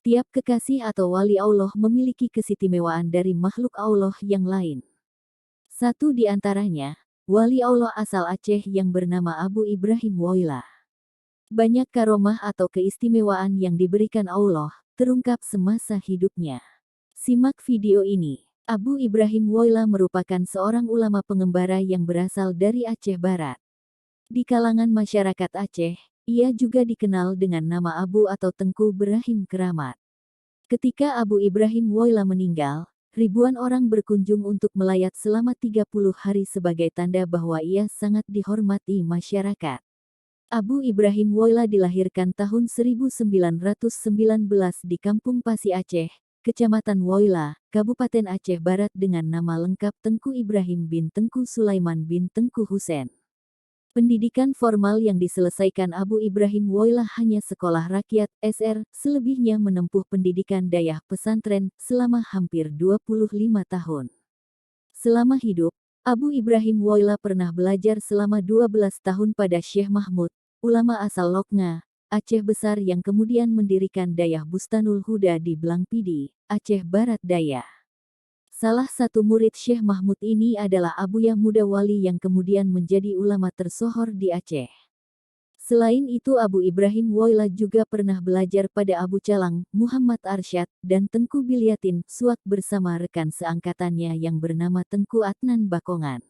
Tiap kekasih atau wali Allah memiliki keistimewaan dari makhluk Allah yang lain. Satu di antaranya, wali Allah asal Aceh yang bernama Abu Ibrahim Woyla. Banyak karomah atau keistimewaan yang diberikan Allah, terungkap semasa hidupnya. Simak video ini. Abu Ibrahim Woyla merupakan seorang ulama pengembara yang berasal dari Aceh Barat. Di kalangan masyarakat Aceh, ia juga dikenal dengan nama Abu atau Tengku Ibrahim Keramat. Ketika Abu Ibrahim Woyla meninggal, ribuan orang berkunjung untuk melayat selama 30 hari sebagai tanda bahwa ia sangat dihormati masyarakat. Abu Ibrahim Woyla dilahirkan tahun 1919 di Kampung Pasi Aceh, Kecamatan Woyla, Kabupaten Aceh Barat dengan nama lengkap Tengku Ibrahim bin Tengku Sulaiman bin Tengku Husein. Pendidikan formal yang diselesaikan Abu Ibrahim Woyla hanya sekolah rakyat SR, selebihnya menempuh pendidikan dayah pesantren selama hampir 25 tahun. Selama hidup, Abu Ibrahim Woyla pernah belajar selama 12 tahun pada Syekh Mahmud, ulama asal Loknga, Aceh Besar yang kemudian mendirikan dayah Bustanul Huda di Blangpidi, Aceh Barat Daya. Salah satu murid Syekh Mahmud ini adalah Abuya Muda Wali yang kemudian menjadi ulama tersohor di Aceh. Selain itu Abu Ibrahim Woyla juga pernah belajar pada Abu Calang, Muhammad Arsyad, dan Tengku Bilyatin Suak bersama rekan seangkatannya yang bernama Tengku Adnan Bakongan.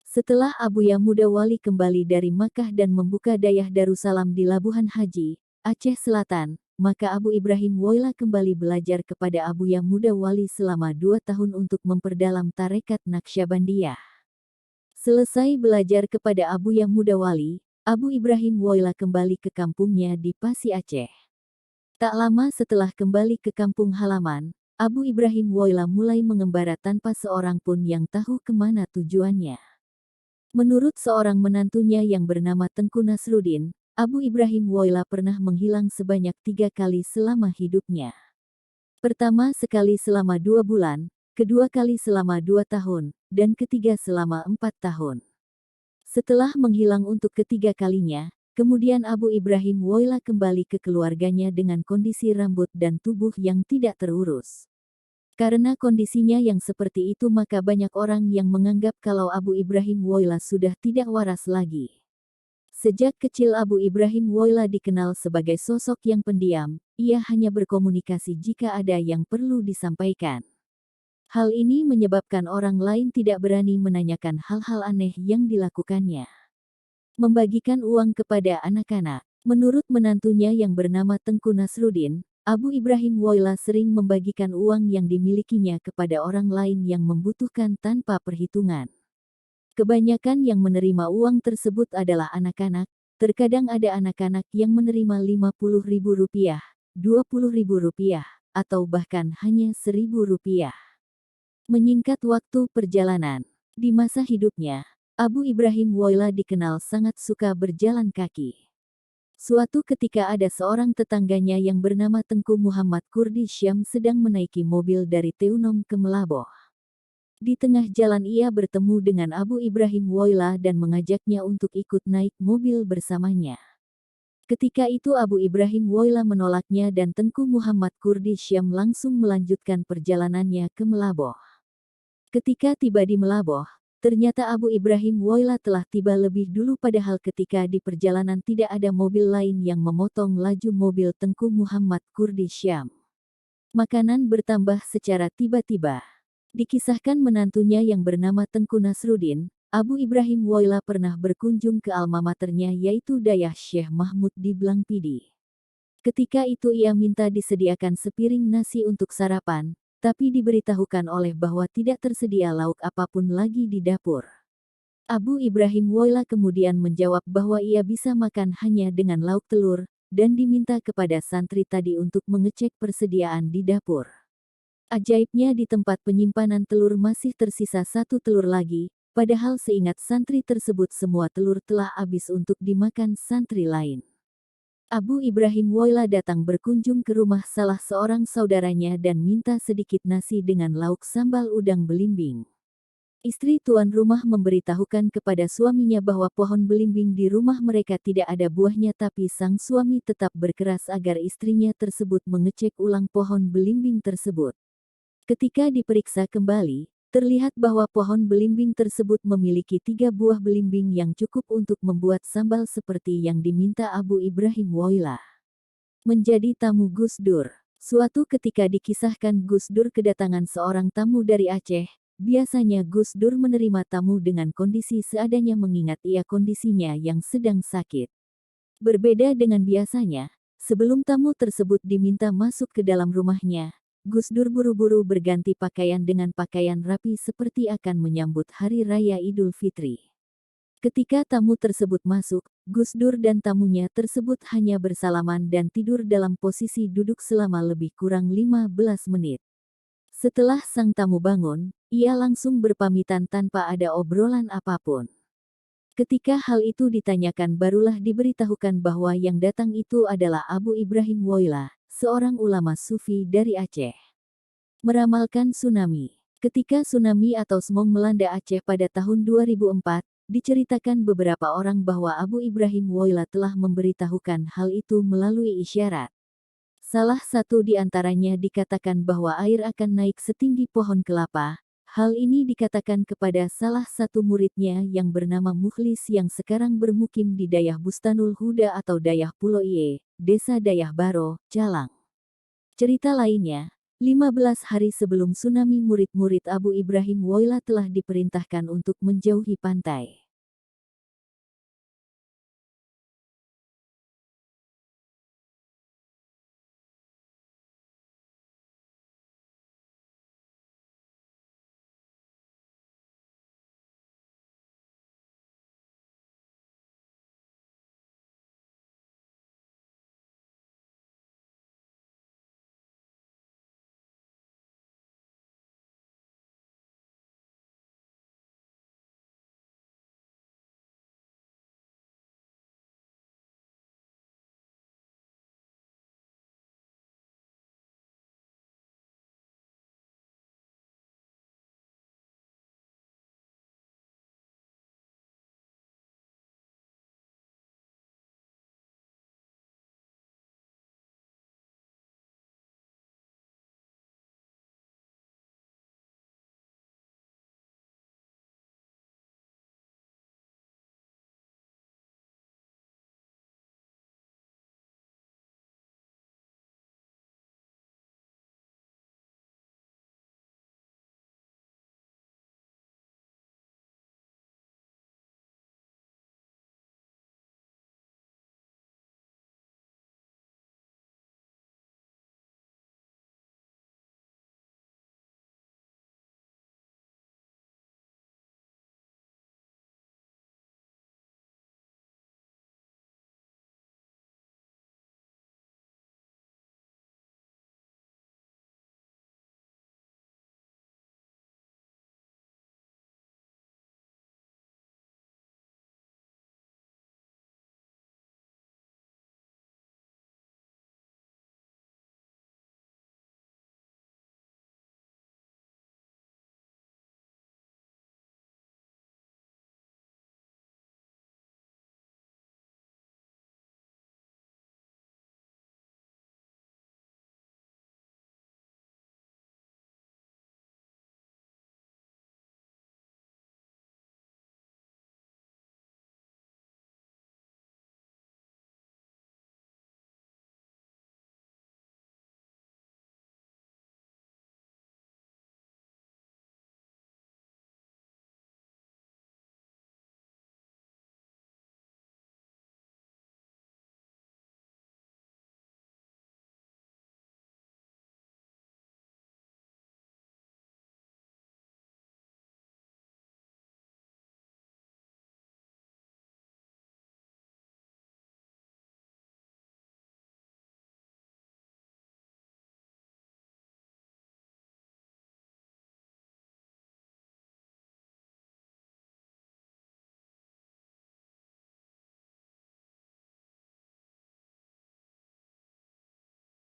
Setelah Abuya Muda Wali kembali dari Makkah dan membuka dayah Darussalam di Labuhan Haji, Aceh Selatan, maka Abu Ibrahim Woyla kembali belajar kepada Abuya Muda Wali selama 2 tahun untuk memperdalam tarekat Naqsyabandiyah. Selesai belajar kepada Abuya Muda Wali, Abu Ibrahim Woyla kembali ke kampungnya di Pasi Aceh. Tak lama setelah kembali ke kampung halaman, Abu Ibrahim Woyla mulai mengembara tanpa seorang pun yang tahu kemana tujuannya. Menurut seorang menantunya yang bernama Tengku Nasruddin, Abu Ibrahim Woyla pernah menghilang sebanyak 3 kali selama hidupnya. Pertama sekali selama 2 bulan, kedua kali selama 2 tahun, dan ketiga selama 4 tahun. Setelah menghilang untuk ketiga kalinya, kemudian Abu Ibrahim Woyla kembali ke keluarganya dengan kondisi rambut dan tubuh yang tidak terurus. Karena kondisinya yang seperti itu maka banyak orang yang menganggap kalau Abu Ibrahim Woyla sudah tidak waras lagi. Sejak kecil Abu Ibrahim Woyla dikenal sebagai sosok yang pendiam, ia hanya berkomunikasi jika ada yang perlu disampaikan. Hal ini menyebabkan orang lain tidak berani menanyakan hal-hal aneh yang dilakukannya. Membagikan uang kepada anak-anak. Menurut menantunya yang bernama Tengku Nasruddin, Abu Ibrahim Woyla sering membagikan uang yang dimilikinya kepada orang lain yang membutuhkan tanpa perhitungan. Kebanyakan yang menerima uang tersebut adalah anak-anak, terkadang ada anak-anak yang menerima Rp50.000, Rp20.000, atau bahkan hanya Rp1.000. Menyingkat waktu perjalanan. Di masa hidupnya, Abu Ibrahim Woyla dikenal sangat suka berjalan kaki. Suatu ketika ada seorang tetangganya yang bernama Tengku Muhammad Kurdi Syam sedang menaiki mobil dari Teunom ke Melaboh. Di tengah jalan ia bertemu dengan Abu Ibrahim Woyla dan mengajaknya untuk ikut naik mobil bersamanya. Ketika itu Abu Ibrahim Woyla menolaknya dan Tengku Muhammad Kurdi Syam langsung melanjutkan perjalanannya ke Melaboh. Ketika tiba di Melaboh, ternyata Abu Ibrahim Woyla telah tiba lebih dulu padahal ketika di perjalanan tidak ada mobil lain yang memotong laju mobil Tengku Muhammad Kurdi Syam. Makanan bertambah secara tiba-tiba. Dikisahkan menantunya yang bernama Tengku Nasruddin, Abu Ibrahim Woyla pernah berkunjung ke alma maternya yaitu dayah Syekh Mahmud di Blangpidi. Ketika itu ia minta disediakan sepiring nasi untuk sarapan, tapi diberitahukan oleh bahwa tidak tersedia lauk apapun lagi di dapur. Abu Ibrahim Woyla kemudian menjawab bahwa ia bisa makan hanya dengan lauk telur, dan diminta kepada santri tadi untuk mengecek persediaan di dapur. Ajaibnya di tempat penyimpanan telur masih tersisa 1 telur lagi, padahal seingat santri tersebut semua telur telah habis untuk dimakan santri lain. Abu Ibrahim Woyla datang berkunjung ke rumah salah seorang saudaranya dan minta sedikit nasi dengan lauk sambal udang belimbing. Istri tuan rumah memberitahukan kepada suaminya bahwa pohon belimbing di rumah mereka tidak ada buahnya, tapi sang suami tetap berkeras agar istrinya tersebut mengecek ulang pohon belimbing tersebut. Ketika diperiksa kembali, terlihat bahwa pohon belimbing tersebut memiliki 3 buah belimbing yang cukup untuk membuat sambal seperti yang diminta Abu Ibrahim Woylah. Menjadi tamu Gus Dur. Suatu ketika dikisahkan Gus Dur kedatangan seorang tamu dari Aceh. Biasanya Gus Dur menerima tamu dengan kondisi seadanya mengingat ia kondisinya yang sedang sakit. Berbeda dengan biasanya, sebelum tamu tersebut diminta masuk ke dalam rumahnya, Gus Dur buru-buru berganti pakaian dengan pakaian rapi seperti akan menyambut Hari Raya Idul Fitri. Ketika tamu tersebut masuk, Gus Dur dan tamunya tersebut hanya bersalaman dan tidur dalam posisi duduk selama lebih kurang 15 menit. Setelah sang tamu bangun, ia langsung berpamitan tanpa ada obrolan apapun. Ketika hal itu ditanyakan barulah diberitahukan bahwa yang datang itu adalah Abu Ibrahim Woylah, seorang ulama sufi dari Aceh. Meramalkan tsunami. Ketika tsunami atau smog melanda Aceh pada tahun 2004, diceritakan beberapa orang bahwa Abu Ibrahim Woylah telah memberitahukan hal itu melalui isyarat. Salah satu di antaranya dikatakan bahwa air akan naik setinggi pohon kelapa. Hal ini dikatakan kepada salah satu muridnya yang bernama Mukhlis yang sekarang bermukim di Dayah Bustanul Huda atau Dayah Pulo Iye, Desa Dayah Baro, Calang. Cerita lainnya, 15 hari sebelum tsunami murid-murid Abu Ibrahim Woylah telah diperintahkan untuk menjauhi pantai.